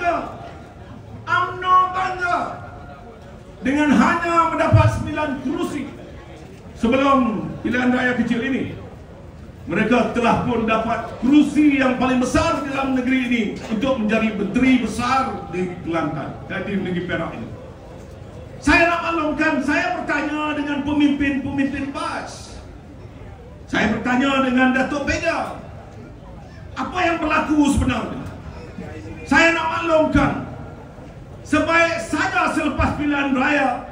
bangga, UMNO bangga dengan hanya mendapat 9 kerusi. Sebelum pilihan raya kecil ini, mereka telah pun dapat kerusi yang paling besar di dalam negeri ini untuk menjadi menteri besar di Kelantan, di negeri Perak ini. Saya nak maklumkan, saya bertanya dengan pemimpin-pemimpin PAS. Saya bertanya dengan Datuk Peja, apa yang berlaku sebenarnya? Saya nak maklumkan, sebaik saja selepas pilihan raya,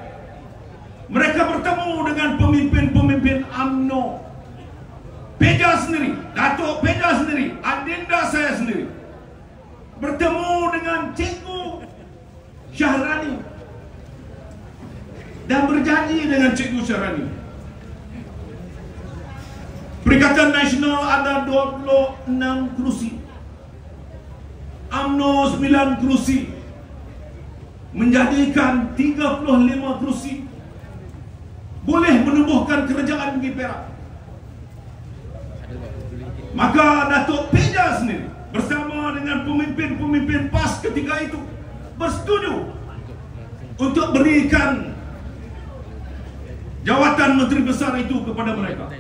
mereka bertemu dengan pemimpin-pemimpin UMNO. Peja sendiri, Datuk Peja sendiri, adinda saya sendiri bertemu dengan Cikgu Syahrani dan berjanji dengan Cikgu Syahrani. Perikatan Nasional ada 26 kerusi, UMNO 9 kerusi, menjadikan 35 kerusi, boleh menumbuhkan kerajaan negeri Perak. Maka Datuk Peja sendiri bersama dengan pemimpin-pemimpin PAS ketika itu bersetuju untuk berikan jawatan menteri besar itu kepada mereka.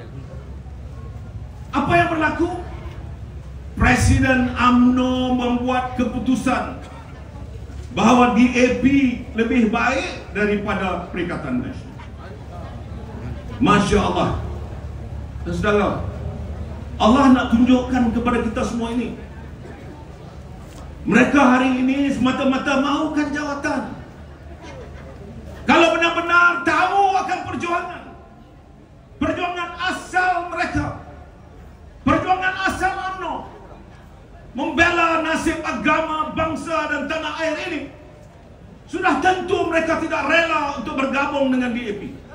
Apa yang berlaku? Presiden UMNO membuat keputusan bahawa DAP lebih baik daripada Perikatan Nasional. Masya Allah. Dan saudara, Allah nak tunjukkan kepada kita semua ini, mereka hari ini semata-mata mahukan jawatan. Kalau benar-benar tahu akan perjuangan, perjuangan asal mereka, perjuangan asal UMNO, membela nasib agama, bangsa dan tanah air ini, sudah tentu mereka tidak rela untuk bergabung dengan DAP.